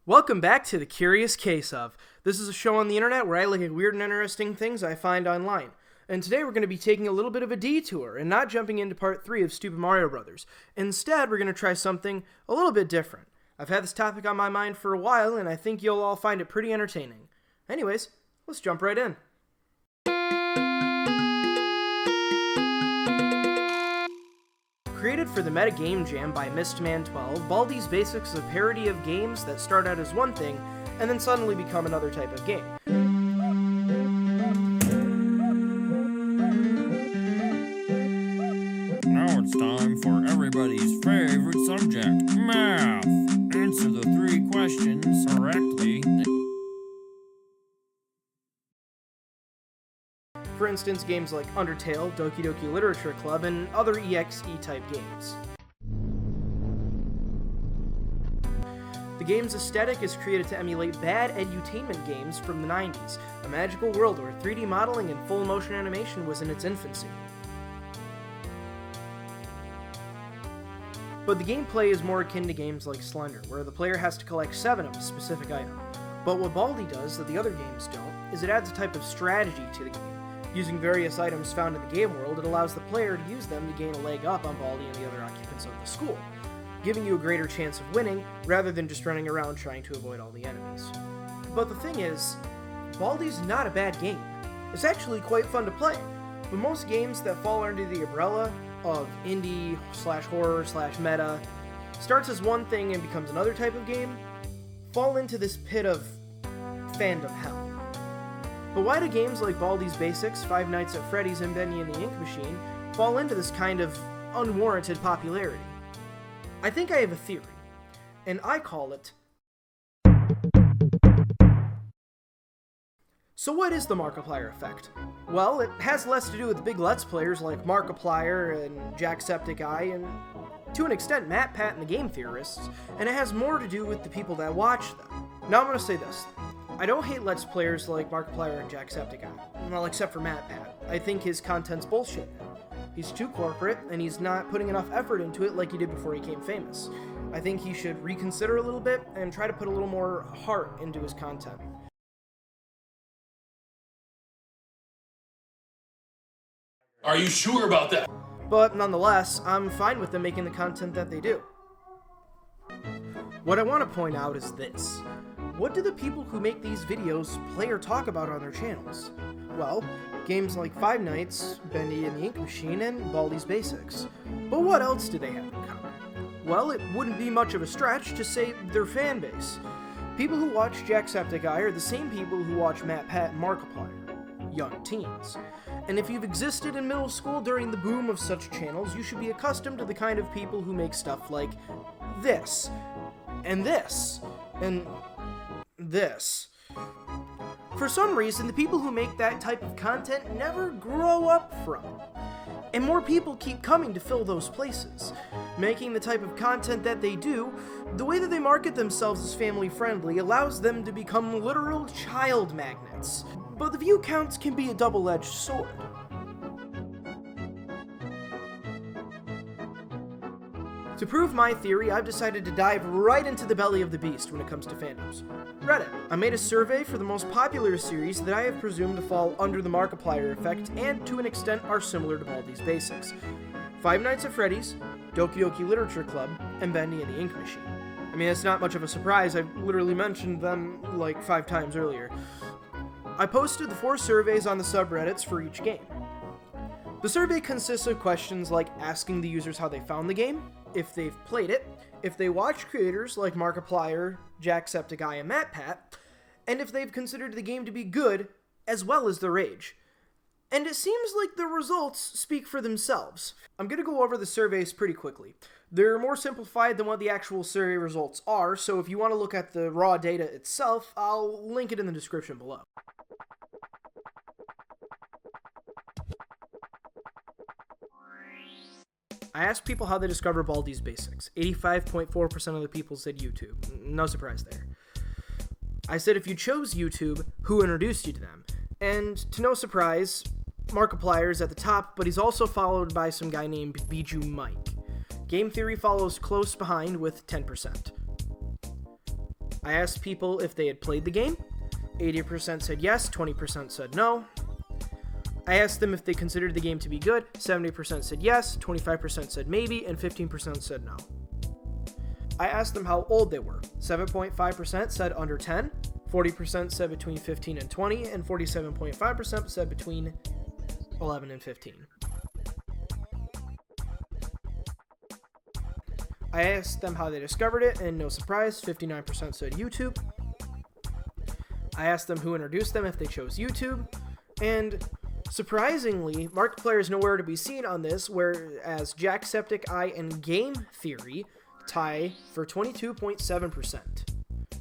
Welcome back to The Curious Case Of. This is a show on the internet where I look at weird and interesting things I find online. And today we're going to be taking a little bit of a detour and not jumping into part 3 of Stupid Mario Brothers. Instead, we're going to try something a little bit different. I've had this topic on my mind for a while, and I think you'll all find it pretty entertaining. Anyways, let's jump right in. Created for the Meta Game Jam by Mistman12, Baldi's Basics is a parody of games that start out as one thing and then suddenly become another type of game. Now it's time for everybody's favorite subject, math. Answer the 3 questions correctly. For instance, games like Undertale, Doki Doki Literature Club, and other EXE-type games. The game's aesthetic is created to emulate bad edutainment games from the 90s, a magical world where 3D modeling and full motion animation was in its infancy. But the gameplay is more akin to games like Slender, where the player has to collect 7 of a specific item. But what Baldi does that the other games don't, is it adds a type of strategy to the game. Using various items found in the game world, it allows the player to use them to gain a leg up on Baldi and the other occupants of the school, giving you a greater chance of winning, rather than just running around trying to avoid all the enemies. But the thing is, Baldi's not a bad game. It's actually quite fun to play, but most games that fall under the umbrella of indie/horror/meta, starts as one thing and becomes another type of game, fall into this pit of fandom hell. But why do games like Baldi's Basics, Five Nights at Freddy's, and Bendy and the Ink Machine fall into this kind of unwarranted popularity? I think I have a theory, and I call it... So what is the Markiplier effect? Well, it has less to do with big Let's Players like Markiplier and Jacksepticeye, and to an extent MatPat and the Game Theorists, and it has more to do with the people that watch them. Now I'm going to say this. I don't hate Let's Players like Markiplier and Jacksepticeye. Well, except for MatPat. I think his content's bullshit now. He's too corporate, and he's not putting enough effort into it like he did before he became famous. I think he should reconsider a little bit and try to put a little more heart into his content. Are you sure about that? But nonetheless, I'm fine with them making the content that they do. What I want to point out is this. What do the people who make these videos play or talk about on their channels? Well, games like Five Nights, Bendy and the Ink Machine, and Baldi's Basics. But what else do they have in common? Well, it wouldn't be much of a stretch to say their fan base. People who watch Jacksepticeye are the same people who watch MatPat and Markiplier. Young teens. And if you've existed in middle school during the boom of such channels, you should be accustomed to the kind of people who make stuff like this, and this, and this. For some reason, the people who make that type of content never grow up from it. And more people keep coming to fill those places. Making the type of content that they do, the way that they market themselves as family friendly allows them to become literal child magnets. But the view counts can be a double-edged sword. To prove my theory, I've decided to dive right into the belly of the beast when it comes to fandoms. Reddit. I made a survey for the most popular series that I have presumed to fall under the Markiplier effect and to an extent are similar to Baldi's Basics. Five Nights at Freddy's, Doki Doki Literature Club, and Bendy and the Ink Machine. I mean, it's not much of a surprise, I've literally mentioned them like 5 times earlier. I posted the 4 surveys on the subreddits for each game. The survey consists of questions like asking the users how they found the game, if they've played it, if they watch creators like Markiplier, Jacksepticeye, and MatPat, and if they've considered the game to be good, as well as their age. And it seems like the results speak for themselves. I'm going to go over the surveys pretty quickly. They're more simplified than what the actual survey results are, so if you want to look at the raw data itself, I'll link it in the description below. I asked people how they discover Baldi's Basics. 85.4% of the people said YouTube. No surprise there. I said if you chose YouTube, who introduced you to them? And to no surprise, Markiplier is at the top, but he's also followed by some guy named Bijou Mike. Game Theory follows close behind with 10%. I asked people if they had played the game. 80% said yes, 20% said no. I asked them if they considered the game to be good. 70% said yes, 25% said maybe, and 15% said no. I asked them how old they were. 7.5% said under 10, 40% said between 15 and 20, and 47.5% said between 11 and 15. I asked them how they discovered it, and no surprise, 59% said YouTube. I asked them who introduced them if they chose YouTube, and surprisingly, Markiplier is nowhere to be seen on this, whereas Jacksepticeye and Game Theory tie for 22.7%,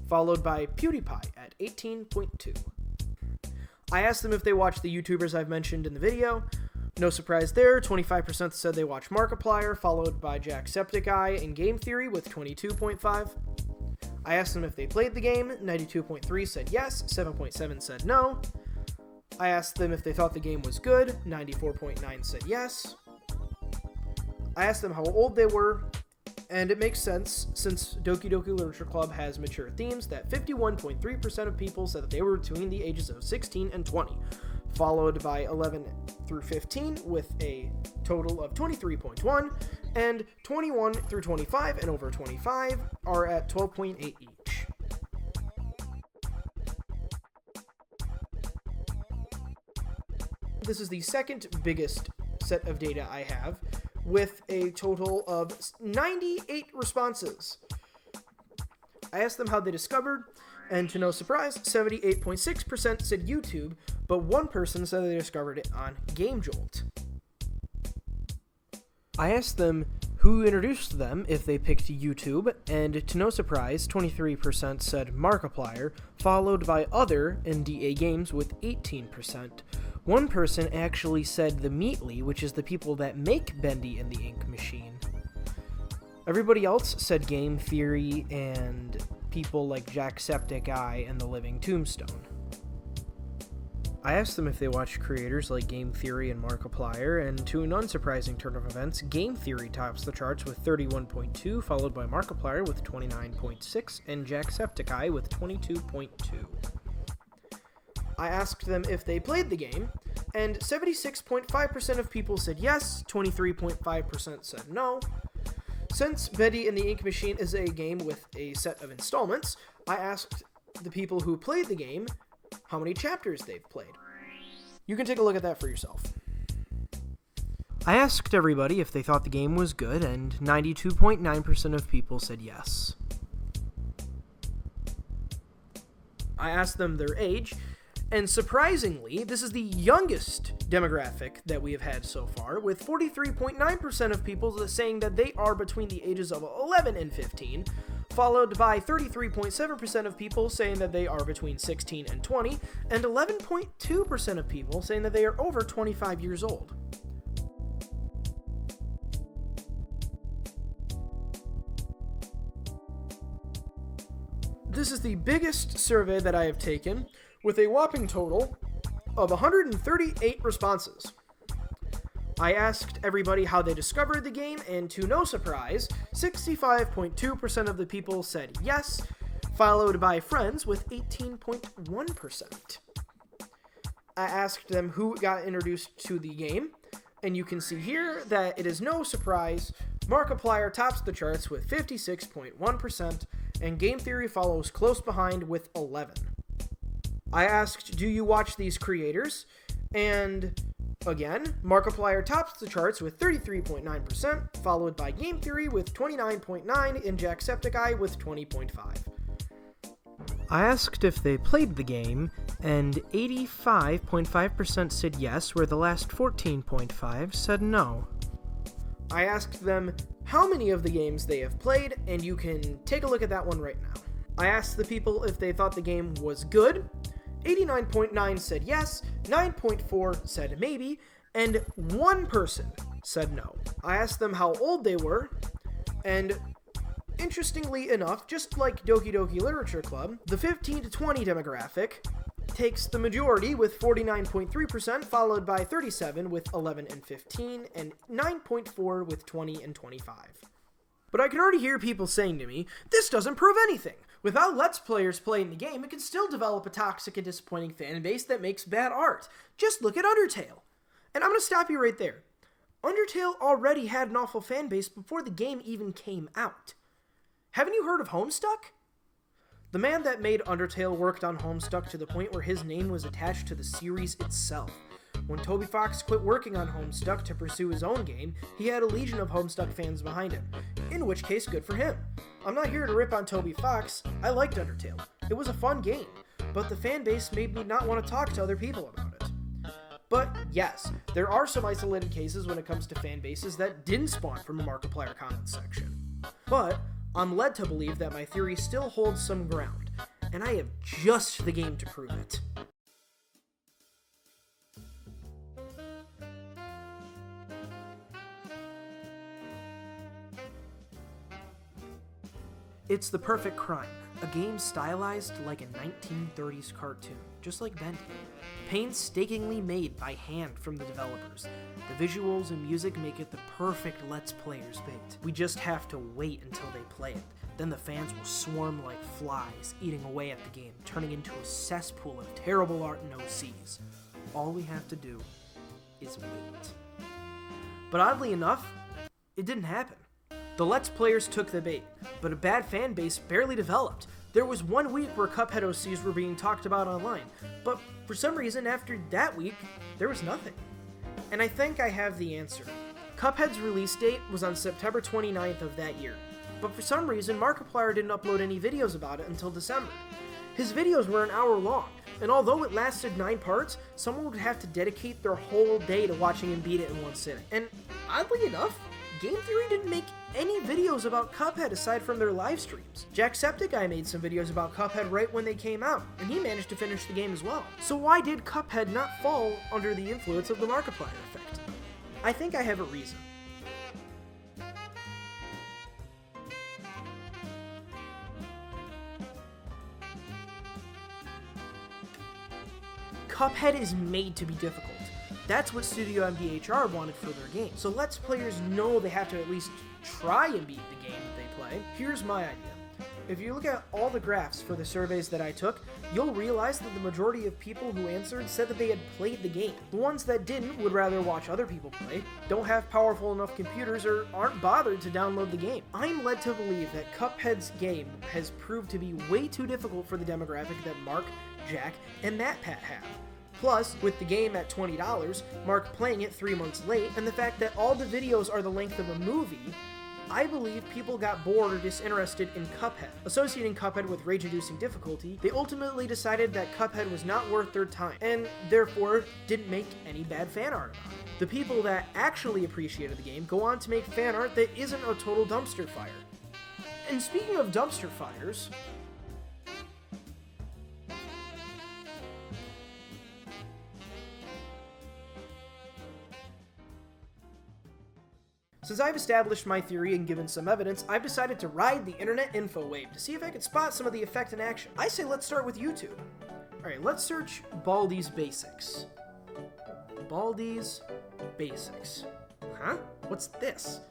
followed by PewDiePie at 18.2%. I asked them if they watched the YouTubers I've mentioned in the video. No surprise there, 25% said they watch Markiplier, followed by Jacksepticeye and Game Theory with 22.5%. I asked them if they played the game. 92.3% said yes, 7.7% said no. I asked them if they thought the game was good. 94.9% said yes. I asked them how old they were, and it makes sense since Doki Doki Literature Club has mature themes that 51.3% of people said that they were between the ages of 16 and 20, followed by 11 through 15 with a total of 23.1%, and 21 through 25 and over 25 are at 12.8% each. This is the second biggest set of data I have, with a total of 98 responses. I asked them how they discovered, and to no surprise, 78.6% said YouTube, but one person said they discovered it on GameJolt. I asked them who introduced them if they picked YouTube, and to no surprise, 23% said Markiplier, followed by other and DA Games with 18%. One person actually said the Meatly, which is the people that make Bendy and the Ink Machine. Everybody else said Game Theory and people like Jacksepticeye and The Living Tombstone. I asked them if they watched creators like Game Theory and Markiplier, and to an unsurprising turn of events, Game Theory tops the charts with 31.2, followed by Markiplier with 29.6, and Jacksepticeye with 22.2. I asked them if they played the game, and 76.5% of people said yes, 23.5% said no. Since Bendy and the Ink Machine is a game with a set of installments, I asked the people who played the game how many chapters they've played. You can take a look at that for yourself. I asked everybody if they thought the game was good, and 92.9% of people said yes. I asked them their age, and surprisingly, this is the youngest demographic that we have had so far, with 43.9% of people saying that they are between the ages of 11 and 15, followed by 33.7% of people saying that they are between 16 and 20, and 11.2% of people saying that they are over 25 years old. This is the biggest survey that I have taken, with a whopping total of 138 responses. I asked everybody how they discovered the game, and to no surprise, 65.2% of the people said yes, followed by friends with 18.1%. I asked them who got introduced to the game, and you can see here that it is no surprise, Markiplier tops the charts with 56.1%, and Game Theory follows close behind with 11%. I asked, do you watch these creators? And again, Markiplier tops the charts with 33.9%, followed by Game Theory with 29.9% and Jacksepticeye with 20.5%. I asked if they played the game, and 85.5% said yes, where the last 14.5% said no. I asked them how many of the games they have played, and you can take a look at that one right now. I asked the people if they thought the game was good. 89.9% said yes, 9.4% said maybe, and one person said no. I asked them how old they were, and interestingly enough, just like Doki Doki Literature Club, the 15 to 20 demographic takes the majority with 49.3%, followed by 37 with 11 and 15, and 9.4 with 20 and 25. But I can already hear people saying to me, this doesn't prove anything. Without Let's Players playing the game, it can still develop a toxic and disappointing fan base that makes bad art. Just look at Undertale. And I'm going to stop you right there. Undertale already had an awful fan base before the game even came out. Haven't you heard of Homestuck? The man that made Undertale worked on Homestuck to the point where his name was attached to the series itself. When Toby Fox quit working on Homestuck to pursue his own game, he had a legion of Homestuck fans behind him, in which case, good for him. I'm not here to rip on Toby Fox. I liked Undertale. It was a fun game, but the fan base made me not want to talk to other people about it. But yes, there are some isolated cases when it comes to fan bases that didn't spawn from a Markiplier comments section. But I'm led to believe that my theory still holds some ground, and I have just the game to prove it. It's The Perfect Crime, a game stylized like a 1930s cartoon, just like Bendy. Painstakingly made by hand from the developers. The visuals and music make it the perfect Let's Players bait. We just have to wait until they play it. Then the fans will swarm like flies, eating away at the game, turning into a cesspool of terrible art and OCs. All we have to do is wait. But oddly enough, it didn't happen. The Let's Players took the bait, but a bad fan base barely developed. There was 1 week where Cuphead OCs were being talked about online, but for some reason after that week, there was nothing. And I think I have the answer. Cuphead's release date was on September 29th of that year, but for some reason Markiplier didn't upload any videos about it until December. His videos were an hour long, and although it lasted 9 parts, someone would have to dedicate their whole day to watching him beat it in one sitting. And oddly enough, Game Theory didn't make any videos about Cuphead aside from their live streams. Jacksepticeye made some videos about Cuphead right when they came out, and he managed to finish the game as well. So why did Cuphead not fall under the influence of the Markiplier effect? I think I have a reason. Cuphead is made to be difficult. That's what Studio MDHR wanted for their game. So Let's Players know they have to at least try and beat the game that they play. Here's my idea. If you look at all the graphs for the surveys that I took, you'll realize that the majority of people who answered said that they had played the game. The ones that didn't would rather watch other people play, don't have powerful enough computers, or aren't bothered to download the game. I'm led to believe that Cuphead's game has proved to be way too difficult for the demographic that Mark, Jack, and MatPat have. Plus, with the game at $20, Mark playing it 3 months late, and the fact that all the videos are the length of a movie, I believe people got bored or disinterested in Cuphead. Associating Cuphead with rage-inducing difficulty, they ultimately decided that Cuphead was not worth their time, and therefore didn't make any bad fan art about it. The people that actually appreciated the game go on to make fan art that isn't a total dumpster fire. And speaking of dumpster fires, since I've established my theory and given some evidence, I've decided to ride the internet info wave to see if I can spot some of the effect in action. I say let's start with YouTube. Alright, let's search Baldi's Basics. Baldi's Basics. Huh? What's this?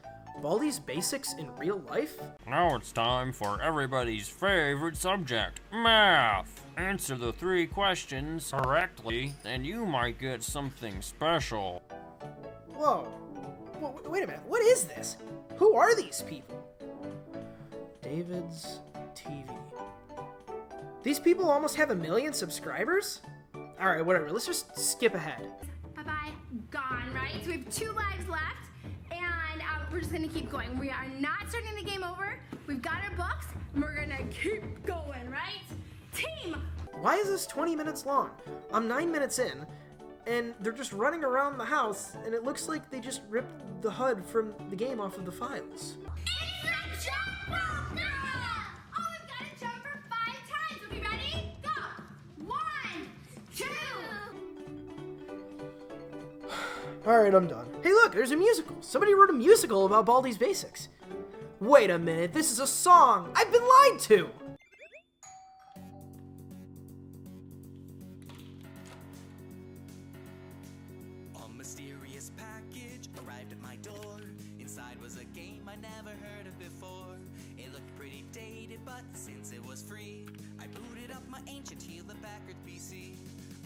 Baldi's Basics in real life? Now it's time for everybody's favorite subject, math. Answer the 3 questions correctly, and you might get something special. Whoa. Wait a minute, what is this? Who are these people? David's TV. These people almost have 1 million subscribers? Alright, whatever, let's just skip ahead. Bye-bye, gone, right? So we have 2 lives left, and we're just gonna keep going. We are not starting the game over. We've got our books, and we're gonna keep going, right? Team! Why is this 20 minutes long? I'm 9 minutes in, and they're just running around the house, and it looks like they just ripped the HUD from the game off of the files. It's the jump rope! Oh, we've got to jump for 5 times. Are we ready? Go! 1, 2. Alright, I'm done. Hey look, there's a musical. Somebody wrote a musical about Baldi's Basics. Wait a minute, this is a song! I've been lied to! A mysterious package arrived at my door. Inside was a game I never heard of before. It looked pretty dated, but since it was free, I booted up my ancient Hewlett-Packard PC.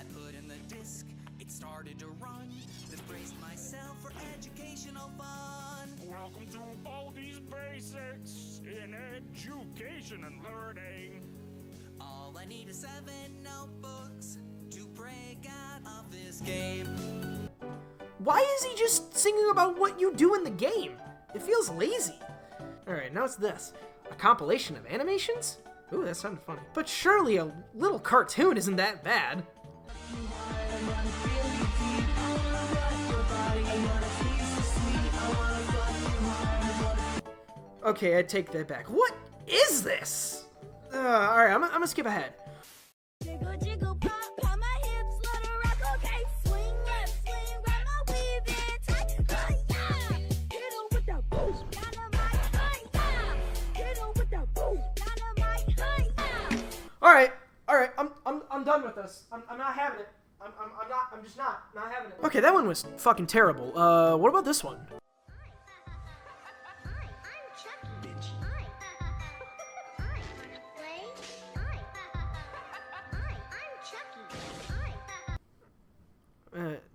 I put in the disk, it started to run, then braced myself for educational fun. Welcome to Baldi's Basics in Education and Learning. All I need is 7 notebooks to break out of this game. Why is he just singing about what you do in the game? It feels lazy. Alright, now it's this. A compilation of animations? Ooh, that sounded funny. But surely a little cartoon isn't that bad. Okay, I take that back. What is this? Alright, I'm gonna skip ahead. Jiggle, jiggle, pop, pop my hips, let her rock, okay. Swing left, swing right, my weave in tight. Yeah. Hit her with that boom, dynamite, yeah. Hit her with that boom, dynamite, yeah. Alright, I'm done with this. I'm not having it. I'm just not having it. Okay, that one was fucking terrible. What about this one?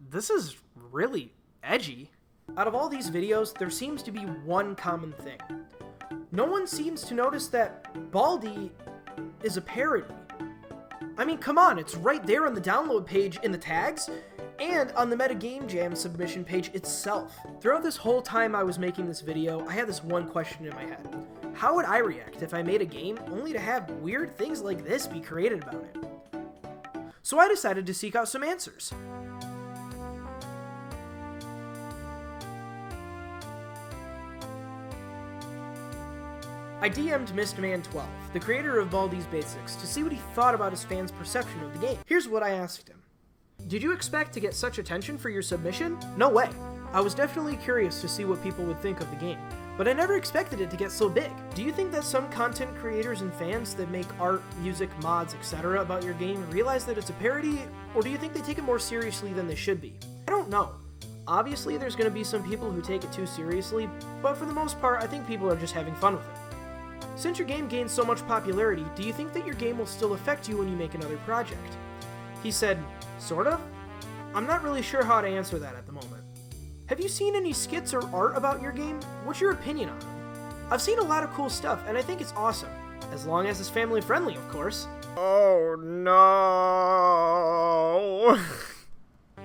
This is really edgy. Out of all these videos, there seems to be one common thing. No one seems to notice that Baldi is a parody. I mean, come on, it's right there on the download page in the tags, and on the Metagame Jam submission page itself. Throughout this whole time I was making this video, I had this one question in my head. How would I react if I made a game only to have weird things like this be created about it? So I decided to seek out some answers. I DM'd Mistman12, the creator of Baldi's Basics, to see what he thought about his fans' perception of the game. Here's what I asked him. Did you expect to get such attention for your submission? No way. I was definitely curious to see what people would think of the game, but I never expected it to get so big. Do you think that some content creators and fans that make art, music, mods, etc. about your game realize that it's a parody, or do you think they take it more seriously than they should be? I don't know. Obviously, there's going to be some people who take it too seriously, but for the most part, I think people are just having fun with it. Since your game gains so much popularity, do you think that your game will still affect you when you make another project? He said, sort of? I'm not really sure how to answer that at the moment. Have you seen any skits or art about your game? What's your opinion on it? I've seen a lot of cool stuff, and I think it's awesome. As long as it's family friendly, of course. Oh no!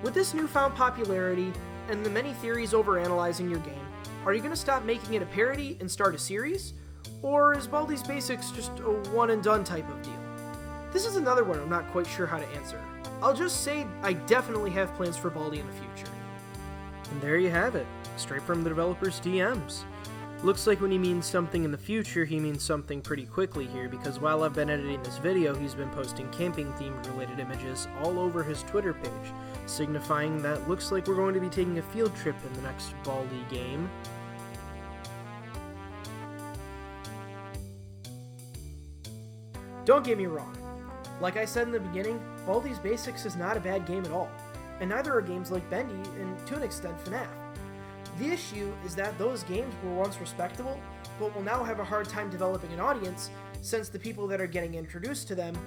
With this newfound popularity, and the many theories over analyzing your game, are you going to stop making it a parody and start a series? Or is Baldi's Basics just a one-and-done type of deal? This is another one I'm not quite sure how to answer. I'll just say I definitely have plans for Baldi in the future. And there you have it, straight from the developer's DMs. Looks like when he means something in the future, he means something pretty quickly here, because while I've been editing this video, he's been posting camping-themed related images all over his Twitter page, signifying that looks like we're going to be taking a field trip in the next Baldi game. Don't get me wrong. Like I said in the beginning, Baldi's Basics is not a bad game at all, and neither are games like Bendy and, to an extent, FNAF. The issue is that those games were once respectable, but will now have a hard time developing an audience since the people that are getting introduced to them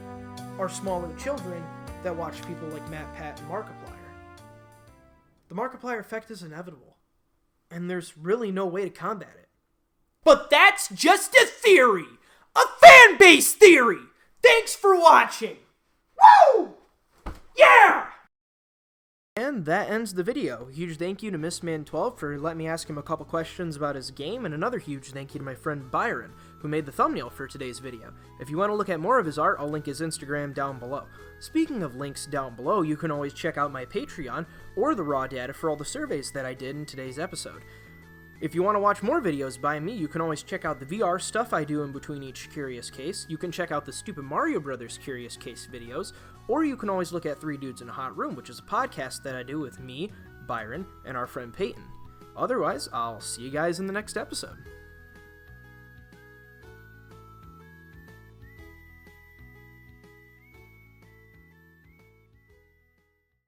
are smaller children that watch people like MatPat and Markiplier. The Markiplier effect is inevitable, and there's really no way to combat it. But that's just a theory! A fan base theory! Thanks for watching! Woo! Yeah! And that ends the video. Huge thank you to Mistman12 for letting me ask him a couple questions about his game, and another huge thank you to my friend Byron, who made the thumbnail for today's video. If you want to look at more of his art, I'll link his Instagram down below. Speaking of links down below, you can always check out my Patreon, or the raw data for all the surveys that I did in today's episode. If you want to watch more videos by me, you can always check out the VR stuff I do in between each Curious Case, you can check out the Stupid Mario Brothers Curious Case videos, or you can always look at 3 Dudes in a Hot Room, which is a podcast that I do with me, Byron, and our friend Peyton. Otherwise, I'll see you guys in the next episode.